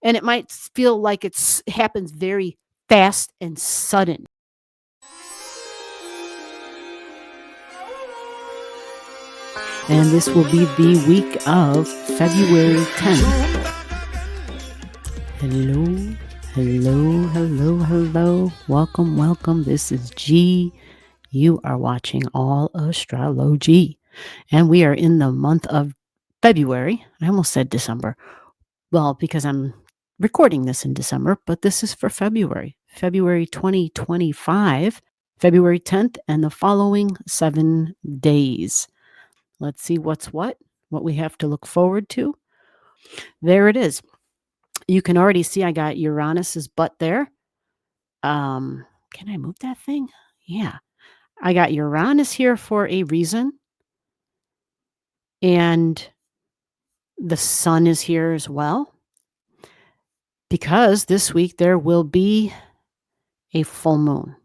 And it might feel like it happens very fast and sudden. And this will be the week of February 10th. Hello, hello, hello, hello. Welcome, welcome. This is G. You are watching Allastrology. And we are in the month of February. I almost said December. Well, because I'm recording this in December, but this is for February 2025, February 10th, and the following 7 days. Let's see what we have to look forward to. There it is. You can already see I got Uranus's butt there. Can I move that thing? Yeah. I got Uranus here for a reason. And the sun is here as well. Because this week there will be a full moon.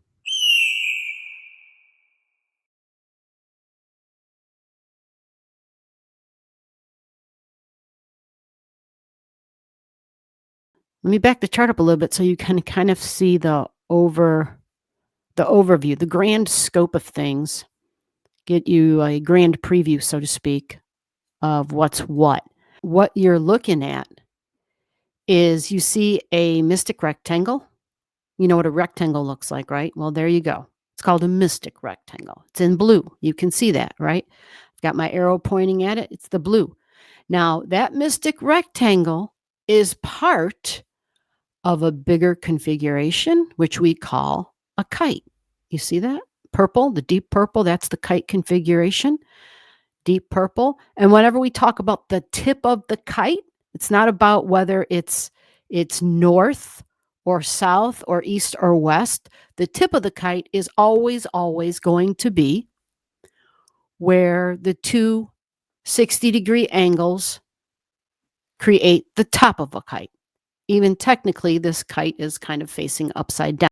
Let me back the chart up a little bit so you can kind of see the overview, the grand scope of things. Get you a grand preview, so to speak, of what's what. What you're looking at is you see a mystic rectangle. You know what a rectangle looks like, right? Well, there you go. It's called a mystic rectangle. It's in blue. You can see that, right? I've got my arrow pointing at it. It's the blue. Now, that mystic rectangle is part of a bigger configuration, which we call a kite. You see that? Purple, the deep purple, that's the kite configuration. Deep purple. And whenever we talk about the tip of the kite, it's not about whether it's north or south or east or west. The tip of the kite is always going to be where the two 60-degree angles create the top of a kite. Even technically, this kite is kind of facing upside down.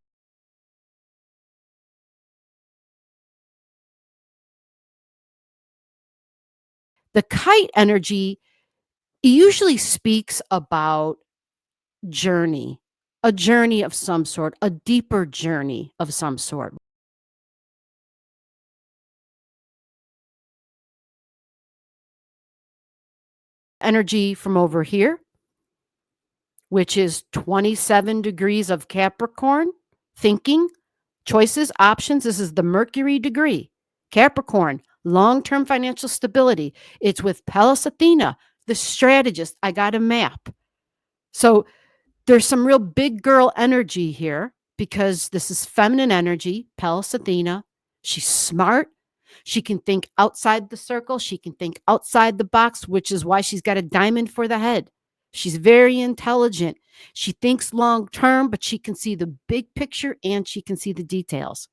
The kite energy usually speaks about journey, a journey of some sort, a deeper journey of some sort. Energy from over here, which is 27 degrees of Capricorn, thinking, choices, options. This is the Mercury degree. Capricorn, long-term financial stability. It's with Pallas Athena, the strategist. I got a map. So there's some real big girl energy here because this is feminine energy, Pallas Athena. She's smart. She can think outside the circle. She can think outside the box, which is why she's got a diamond for the head. She's very intelligent. She thinks long term, but she can see the big picture and she can see the details.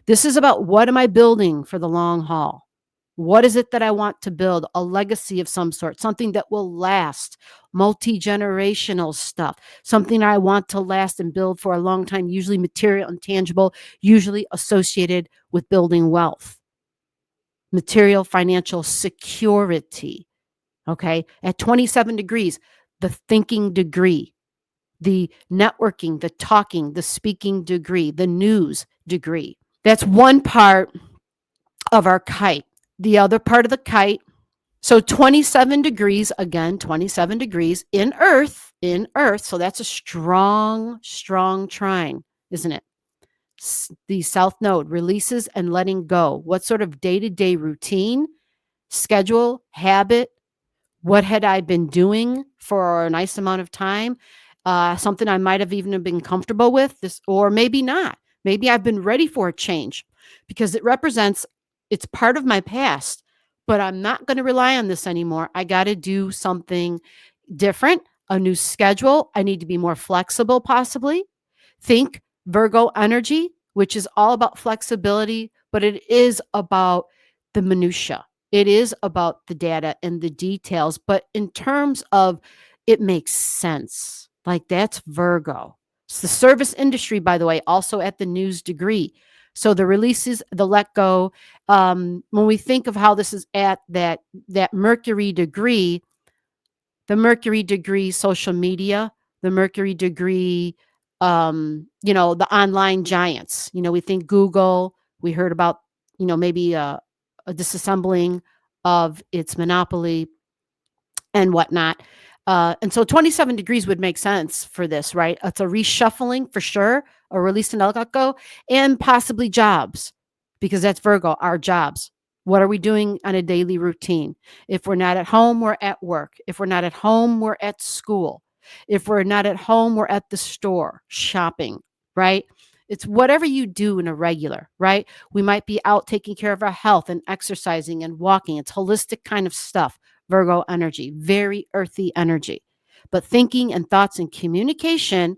This is about what am I building for the long haul? What is it that I want to build? A legacy of some sort, something that will last, multi-generational stuff, something I want to last and build for a long time, usually material and tangible, usually associated with building wealth, material financial security. Okay. At 27 degrees, the thinking degree, the networking, the talking, the speaking degree, the news degree. That's one part of our kite. The other part of the kite, so 27 degrees, again, 27 degrees in Earth. So that's a strong trine, isn't it? The South Node, releases and letting go. What sort of day-to-day routine, schedule, habit, what had I been doing for a nice amount of time? Something I might have even been comfortable with, this, or maybe not. Maybe I've been ready for a change because it represents, it's part of my past, but I'm not going to rely on this anymore. I got to do something different, a new schedule. I need to be more flexible, possibly. Think Virgo energy, which is all about flexibility, but it is about the minutia. It is about the data and the details, but in terms of it makes sense. Like that's Virgo. It's the service industry, by the way, also at the news degree. So the releases, the let go. When we think of how this is at that Mercury degree, the Mercury degree social media, the Mercury degree, the online giants. We think Google, we heard about, maybe a disassembling of its monopoly and whatnot. And so 27 degrees would make sense for this, right? It's a reshuffling for sure, a release and let go, and possibly jobs, because that's Virgo, our jobs. What are we doing on a daily routine? If we're not at home, we're at work. If we're not at home, we're at school. If we're not at home, we're at the store shopping, right? It's whatever you do in a regular, right? We might be out taking care of our health and exercising and walking. It's holistic kind of stuff. Virgo energy, very earthy energy. But thinking and thoughts and communication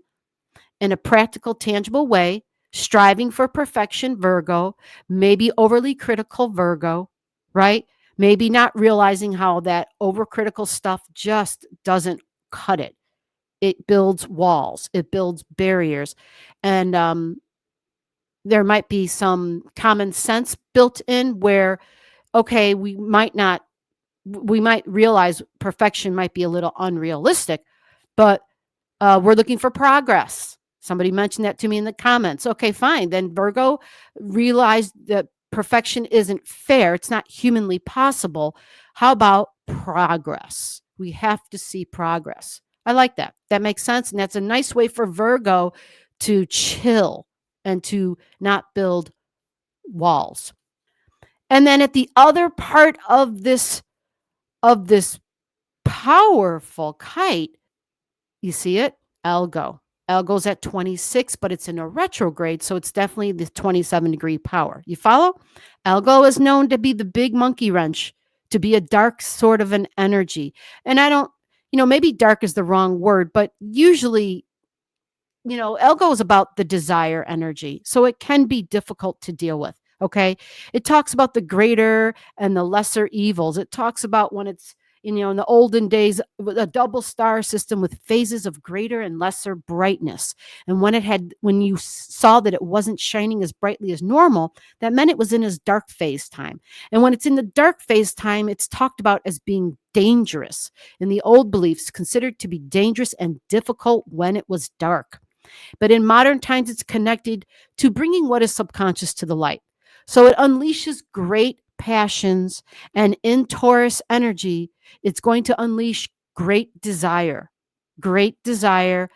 in a practical, tangible way, striving for perfection, Virgo, maybe overly critical, Virgo, right? Maybe not realizing how that overcritical stuff just doesn't cut it. It builds walls, it builds barriers. And there might be some common sense built in where, okay, we might realize perfection might be a little unrealistic, but we're looking for progress. Somebody mentioned that to me in the comments. Okay, fine. Then Virgo realized that perfection isn't fair. It's not humanly possible. How about progress? We have to see progress. I like that. That makes sense. And that's a nice way for Virgo to chill and to not build walls. And then at the other part of this powerful kite, you see it? Algo. Algo's at 26, but it's in a retrograde, so it's definitely the 27-degree power. You follow? Algo is known to be the big monkey wrench, to be a dark sort of an energy. And I don't, maybe dark is the wrong word, but usually, Algo is about the desire energy. So it can be difficult to deal with. Okay. It talks about the greater and the lesser evils. It talks about when it's, in the olden days, a double star system with phases of greater and lesser brightness. And when you saw that it wasn't shining as brightly as normal, that meant it was in its dark phase time. And when it's in the dark phase time, it's talked about as being dangerous. In the old beliefs, considered to be dangerous and difficult when it was dark. But in modern times, it's connected to bringing what is subconscious to the light. So it unleashes great passions, and in Taurus energy, it's going to unleash great desire. Great desire.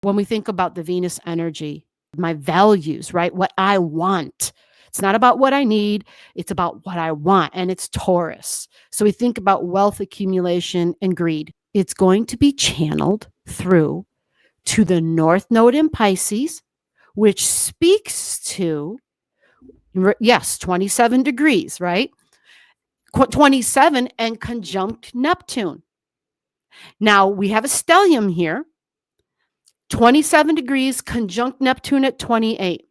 When we think about the Venus energy, my values, right? What I want. It's not about what I need, it's about what I want. And it's Taurus. So we think about wealth accumulation and greed. It's going to be channeled through to the North Node in Pisces, which speaks to, yes, 27 degrees, right? 27 and conjunct Neptune. Now we have a stellium here, 27 degrees, conjunct Neptune at 28,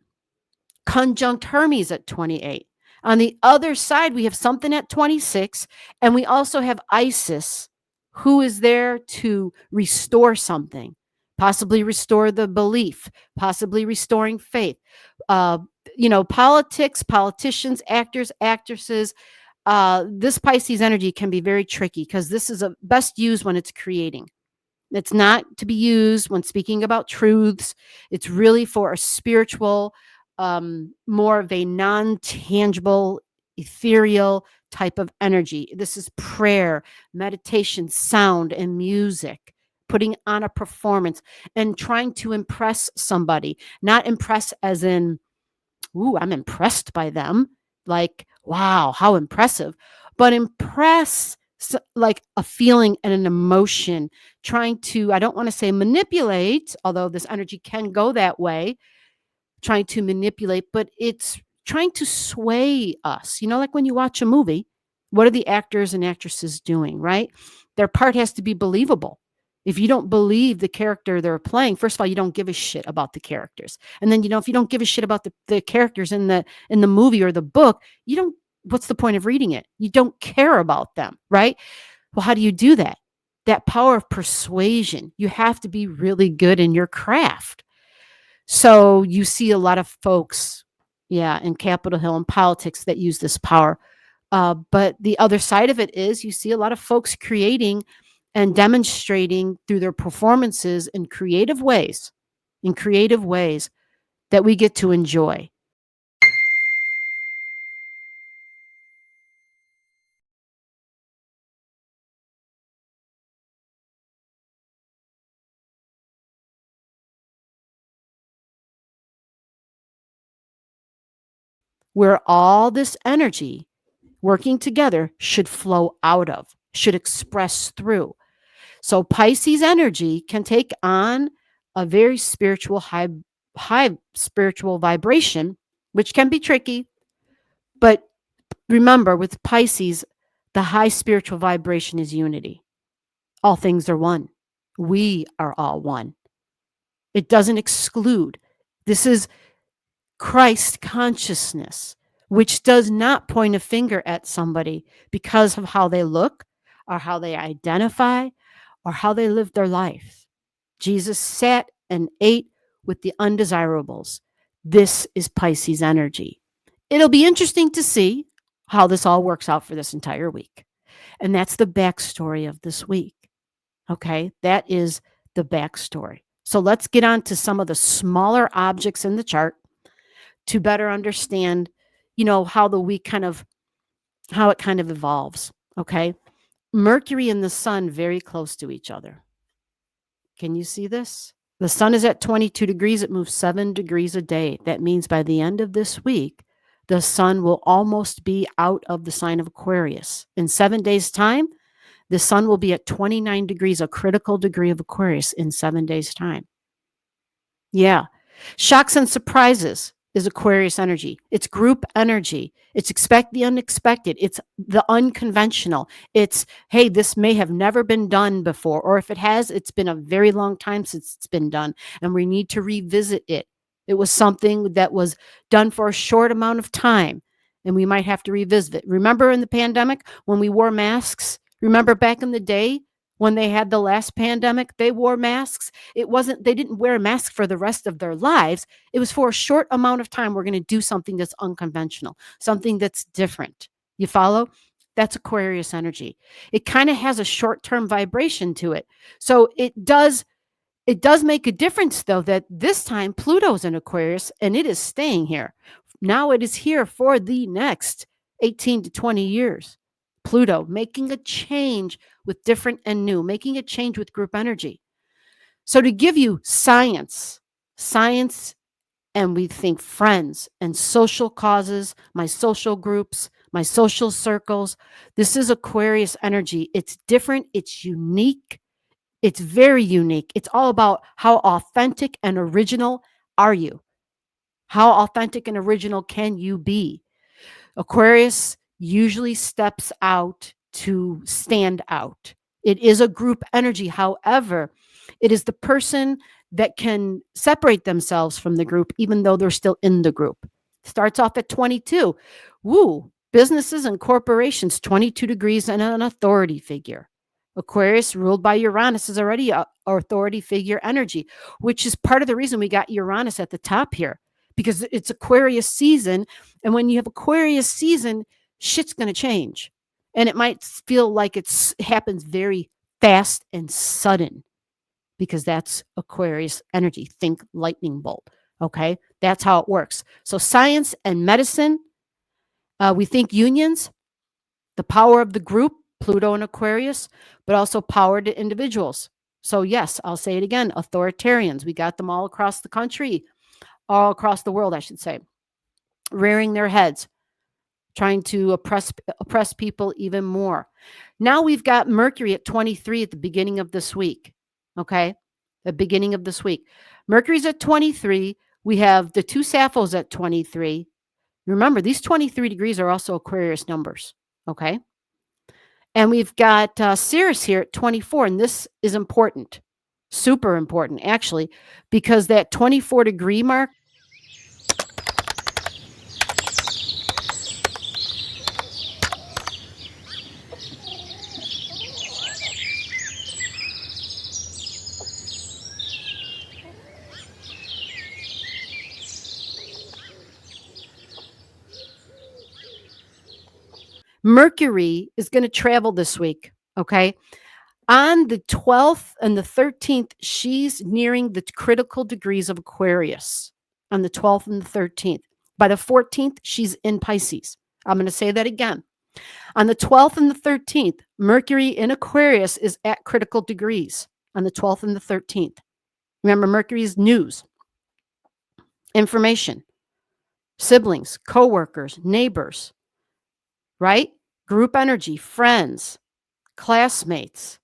conjunct Hermes at 28. On the other side, we have something at 26, and we also have Isis, who is there to restore something, possibly restore the belief, possibly restoring faith. Politics, politicians, actors, actresses. This Pisces energy can be very tricky because this is best used when it's creating. It's not to be used when speaking about truths. It's really for a spiritual, more of a non-tangible, ethereal type of energy. This is prayer, meditation, sound, and music, putting on a performance and trying to impress somebody. Not impress as in, ooh, I'm impressed by them. Like, wow, how impressive. But impress like a feeling and an emotion, trying to, I don't want to say manipulate, although this energy can go that way, trying to manipulate, but it's trying to sway us. Like when you watch a movie, what are the actors and actresses doing, right? Their part has to be believable. If you don't believe the character they're playing, first of all, you don't give a shit about the characters. And then, if you don't give a shit about the characters in the movie or the book, what's the point of reading it? You don't care about them, right? Well, how do you do that? That power of persuasion. You have to be really good in your craft. So you see a lot of folks, in Capitol Hill and politics that use this power. But the other side of it is you see a lot of folks creating and demonstrating through their performances in creative ways that we get to enjoy. Where all this energy working together should flow out of, should express through. So Pisces energy can take on a very spiritual, high spiritual vibration, which can be tricky. But remember, with Pisces, the high spiritual vibration is unity. All things are one. We are all one. It doesn't exclude. This is Christ consciousness, which does not point a finger at somebody because of how they look or how they identify or how they live their life. Jesus sat and ate with the undesirables. This is Pisces energy. It'll be interesting to see how this all works out for this entire week. And that's the backstory of this week. Okay, that is the backstory. So let's get on to some of the smaller objects in the chart to better understand, how the week how it kind of evolves. Okay, Mercury and the sun very close to each other. Can you see this? The sun is at 22 degrees. It moves 7 degrees a day. That means by the end of this week, the sun will almost be out of the sign of Aquarius. In 7 days' time, the sun will be at 29 degrees, a critical degree of Aquarius in 7 days' time. Yeah. Shocks and surprises is Aquarius energy. It's group energy. It's expect the unexpected. It's the unconventional. It's, hey, this may have never been done before. Or if it has, it's been a very long time since it's been done. And we need to revisit it. It was something that was done for a short amount of time. And we might have to revisit it. Remember in the pandemic when we wore masks? Remember back in the day when they had the last pandemic, they wore masks. They didn't wear a mask for the rest of their lives. It was for a short amount of time. We're going to do something that's unconventional, something that's different. You follow? That's Aquarius energy. It kind of has a short-term vibration to it. So it does make a difference, though, that this time Pluto's in Aquarius and it is staying here. Now it is here for the next 18 to 20 years. Pluto making a change with different and new, making a change with group energy. So to give you science, and we think friends and social causes, my social groups, my social circles. This is Aquarius energy. It's different. It's unique. It's very unique. It's all about how authentic and original are you? How authentic and original can you be? Aquarius usually steps out to stand out. It is a group energy. However, it is the person that can separate themselves from the group, even though they're still in the group. Starts off at 22. Woo, businesses and corporations, 22 degrees and an authority figure. Aquarius, ruled by Uranus, is already an authority figure energy, which is part of the reason we got Uranus at the top here, because it's Aquarius season. And when you have Aquarius season, shit's going to change. And it might feel like it happens very fast and sudden because that's Aquarius energy. Think lightning bolt. Okay. That's how it works. So science and medicine, we think unions, the power of the group, Pluto and Aquarius, but also power to individuals. So yes, I'll say it again, authoritarians. We got them all across the country, all across the world, I should say, rearing their heads, trying to oppress people even more. Now we've got Mercury at 23 at the beginning of this week. Okay, the beginning of this week. Mercury's at 23. We have the two Sapphos at 23. Remember, these 23 degrees are also Aquarius numbers. Okay, and we've got Ceres here at 24, and this is important, super important actually, because that 24 degree mark, Mercury is going to travel this week. Okay. On the 12th and the 13th, she's nearing the critical degrees of Aquarius on the 12th and the 13th. By the 14th, she's in Pisces. I'm going to say that again. On the 12th and the 13th, Mercury in Aquarius is at critical degrees on the 12th and the 13th. Remember, Mercury is news, information, siblings, coworkers, neighbors, right? Group energy, friends, classmates,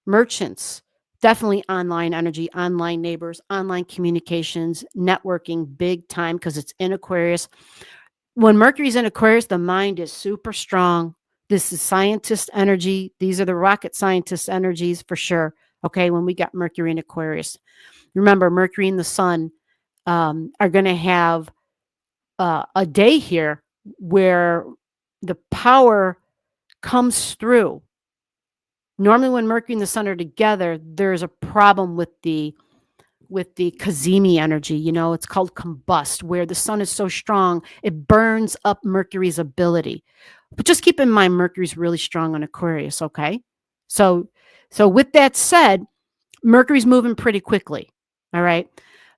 merchants, definitely online energy, online neighbors, online communications, networking, big time because it's in Aquarius. When Mercury's in Aquarius, the mind is super strong. This is scientist energy. These are the rocket scientist energies for sure. Okay, when we got Mercury in Aquarius. Remember, Mercury and the sun are going to have a day here where the power comes through. Normally, when Mercury and the sun are together, there's a problem with the Kazemi energy. You know, it's called combust, where the sun is so strong it burns up Mercury's ability. But just keep in mind, Mercury's really strong on Aquarius. Okay, so with that said, Mercury's moving pretty quickly. All right,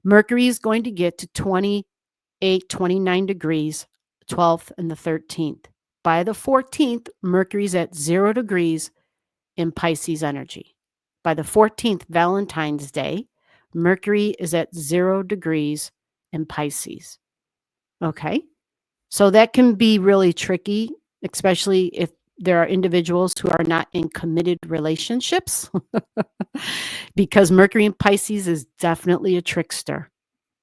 Mercury is going to get to 28, 29 degrees, 12th and the 13th. By the 14th, Mercury's at 0 degrees in Pisces energy. By the 14th, Valentine's Day, Mercury is at 0 degrees in Pisces. Okay. So that can be really tricky, especially if there are individuals who are not in committed relationships, because Mercury in Pisces is definitely a trickster.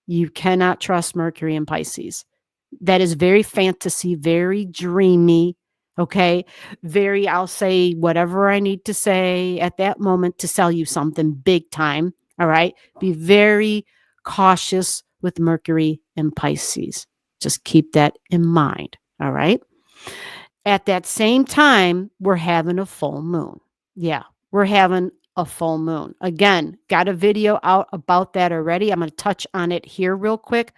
You cannot trust Mercury in Pisces. That is very fantasy, very dreamy. Okay. Very, I'll say whatever I need to say at that moment to sell you something big time. All right. Be very cautious with Mercury and Pisces. Just keep that in mind. All right. At that same time, we're having a full moon. Yeah. We're having a full moon. Again, got a video out about that already. I'm going to touch on it here real quick.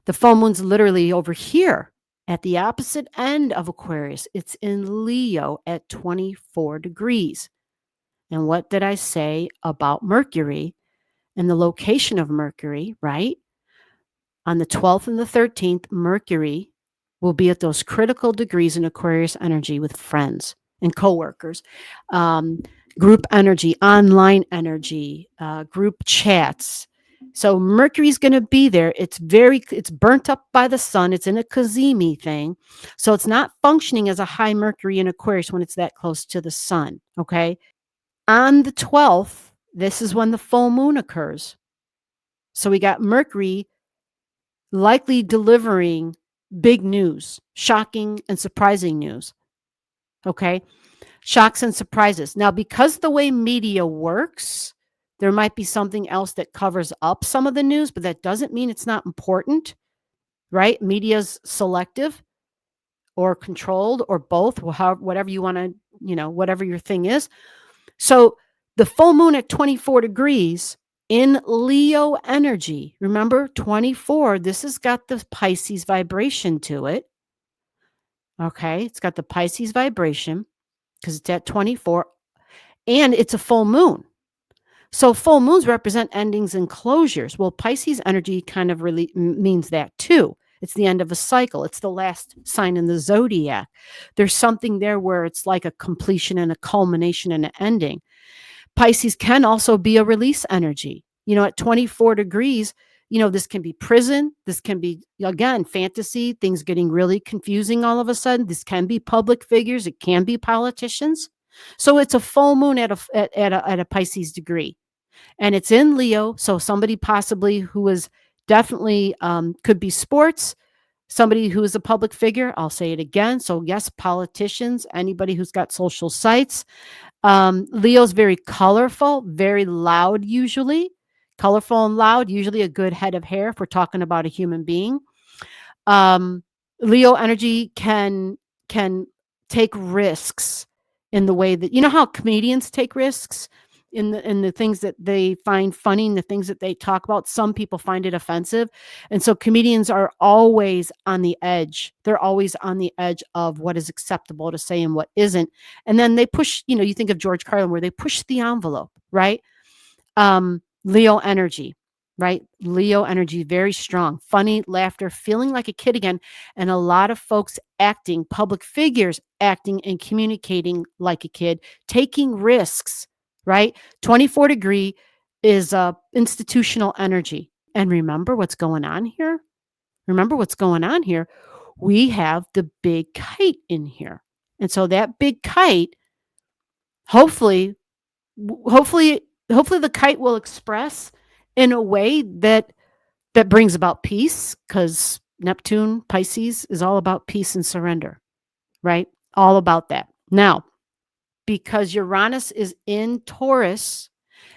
The full moon's literally over here at the opposite end of Aquarius. It's in Leo at 24 degrees. And what did I say about Mercury and the location of Mercury, right? On the 12th and the 13th, Mercury will be at those critical degrees in Aquarius energy with friends and coworkers, group energy, online energy, group chats. So Mercury's going to be there. It's burnt up by the sun. It's in a Kazemi thing. So it's not functioning as a high Mercury in Aquarius when it's that close to the sun. Okay. On the 12th, this is when the full moon occurs. So we got Mercury likely delivering big news, shocking and surprising news. Okay. Shocks and surprises. Now, because the way media works, there might be something else that covers up some of the news, but that doesn't mean it's not important, right? Media's selective or controlled or both, whatever you want to, whatever your thing is. So the full moon at 24 degrees in Leo energy, remember 24, this has got the Pisces vibration to it. Okay, it's got the Pisces vibration because it's at 24 and it's a full moon. So full moons represent endings and closures. Well, Pisces energy kind of really means that too. It's the end of a cycle. It's the last sign in the zodiac. There's something there where it's like a completion and a culmination and an ending. Pisces can also be a release energy. At 24 degrees, this can be prison. This can be, again, fantasy, things getting really confusing all of a sudden. This can be public figures. It can be politicians. So it's a full moon at a Pisces degree. And it's in Leo. So somebody possibly who is definitely could be sports, somebody who is a public figure. I'll say it again. So yes, politicians, anybody who's got social sites. Leo's very colorful, very loud usually. Colorful and loud, usually a good head of hair if we're talking about a human being. Leo energy can take risks in the way that, how comedians take risks in the things that they find funny and the things that they talk about. Some people find it offensive. And so comedians are always on the edge. They're always on the edge of what is acceptable to say and what isn't. And then they push, you think of George Carlin, where they push the envelope, right? Leo energy, right? Leo energy, very strong, funny, laughter, feeling like a kid again. And a lot of folks acting, public figures acting and communicating like a kid, taking risks, right? 24 degree is institutional energy. And remember what's going on here? Remember what's going on here? We have the big kite in here. And so that big kite, hopefully, hopefully the kite will express in a way that brings about peace, because Neptune, Pisces, is all about peace and surrender, right? All about that. Now, because Uranus is in Taurus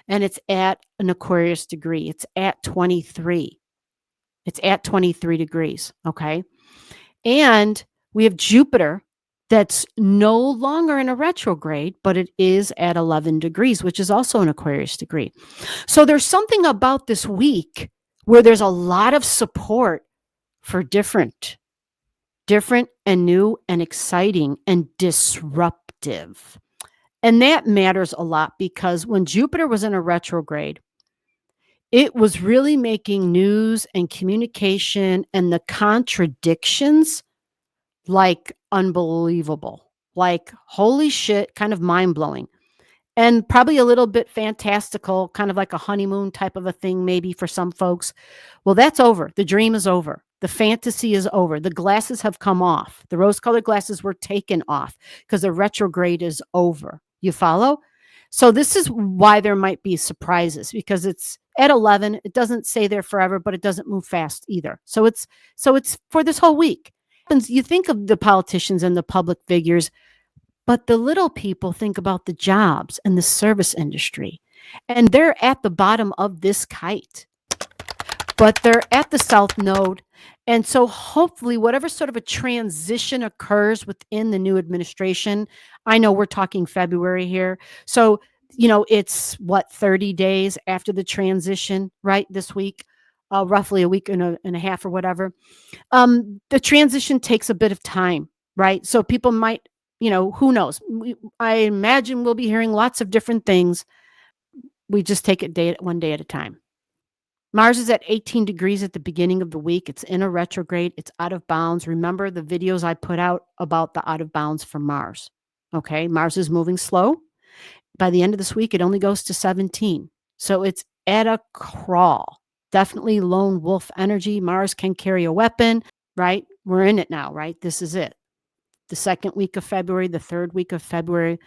and it's at an Aquarius degree, it's at 23. It's at 23 degrees, okay? And we have Jupiter that's no longer in a retrograde, but it is at 11 degrees, which is also an Aquarius degree. So there's something about this week where there's a lot of support for different and new and exciting and disruptive. And that matters a lot, because when Jupiter was in a retrograde, it was really making news and communication and the contradictions like unbelievable, like holy shit, kind of mind blowing, and probably a little bit fantastical, kind of like a honeymoon type of a thing, maybe for some folks. Well, that's over. The dream is over. The fantasy is over. The glasses have come off. The rose colored glasses were taken off because the retrograde is over. You follow? So this is why there might be surprises, because it's at 11. It doesn't stay there forever, but it doesn't move fast either. So it's for this whole week. You think of the politicians and the public figures, but the little people think about the jobs and the service industry. And they're at the bottom of this kite, but they're at the south node. And so hopefully whatever sort of a transition occurs within the new administration, I know we're talking February here. So, it's 30 days after the transition, right? This week, roughly a week and a half or whatever. The transition takes a bit of time, right? So people might, who knows? I imagine we'll be hearing lots of different things. We just take it one day at a time. Mars is at 18 degrees at the beginning of the week. It's in a retrograde. It's out of bounds. Remember the videos I put out about the out of bounds for Mars. Okay, Mars is moving slow. By the end of this week, it only goes to 17. So it's at a crawl. Definitely lone wolf energy. Mars can carry a weapon, right? We're in it now, right? This is it. The second week of February, the third week of February,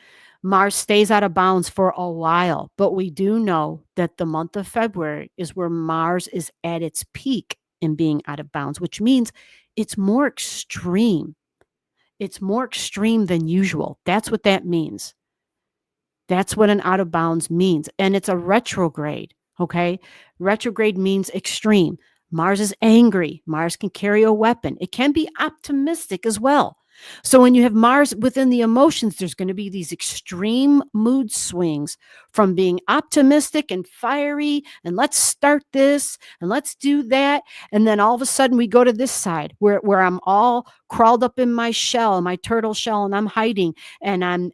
Mars stays out of bounds for a while. But we do know that the month of February is where Mars is at its peak in being out of bounds, which means it's more extreme. It's more extreme than usual. That's what that means. That's what an out of bounds means. And it's a retrograde, okay? Retrograde means extreme. Mars is angry. Mars can carry a weapon. It can be optimistic as well. So when you have Mars within the emotions, there's going to be these extreme mood swings from being optimistic and fiery and let's start this and let's do that. And then all of a sudden we go to this side where I'm all crawled up in my shell, my turtle shell, and I'm hiding and I'm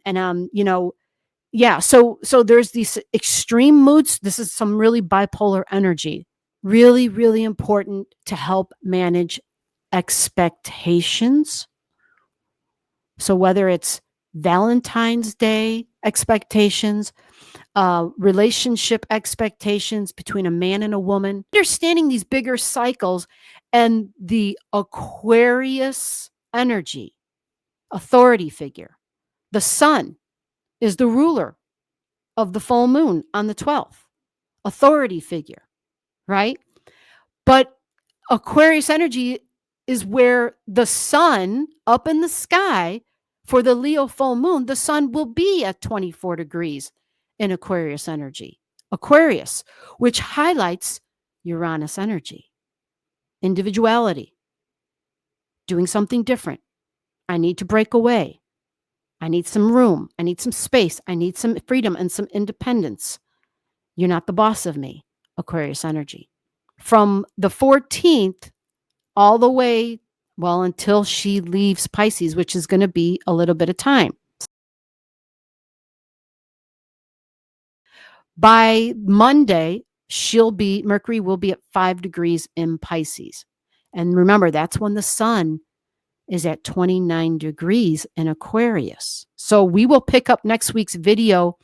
yeah. So there's these extreme moods. This is some really bipolar energy. Really, really important to help manage expectations. So whether it's Valentine's Day expectations, relationship expectations between a man and a woman, understanding these bigger cycles and the Aquarius energy, authority figure. The sun is the ruler of the full moon on the 12th, authority figure, right? But Aquarius energy is where the sun up in the sky for the Leo full moon, the sun will be at 24 degrees in Aquarius energy. Aquarius, which highlights Uranus energy, individuality, doing something different. I need to break away. I need some room. I need some space. I need some freedom and some independence. You're not the boss of me, Aquarius energy. From the 14th all the way, well, until she leaves Pisces, which is going to be a little bit of time. By Monday, Mercury will be at 5 degrees in Pisces. And remember, that's when the sun is at 29 degrees in Aquarius. So we will pick up next week's video,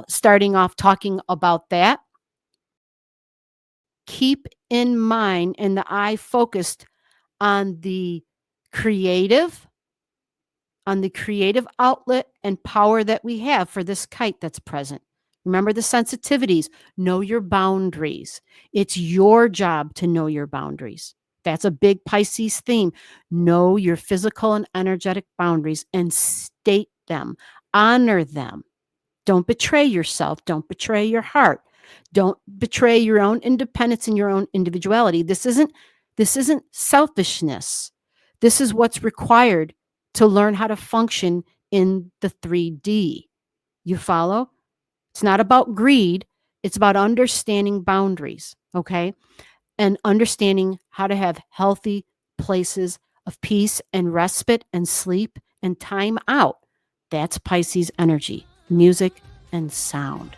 starting off talking about that. Keep in mind and the eye focused on the creative outlet and power that we have for this kite that's present. Remember the sensitivities. Know your boundaries. It's your job to know your boundaries. That's a big Pisces theme. Know your physical and energetic boundaries and state them. Honor them. Don't betray yourself. Don't betray your heart. Don't betray your own independence and your own individuality. This isn't selfishness. This is what's required to learn how to function in the 3D. You follow? It's not about greed. It's about understanding boundaries, okay? And understanding how to have healthy places of peace and respite and sleep and time out. That's Pisces energy, music and sound.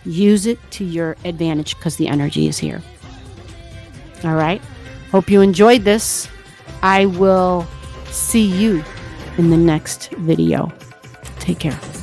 Use it to your advantage because the energy is here. All right? Hope you enjoyed this. I will see you in the next video. Take care.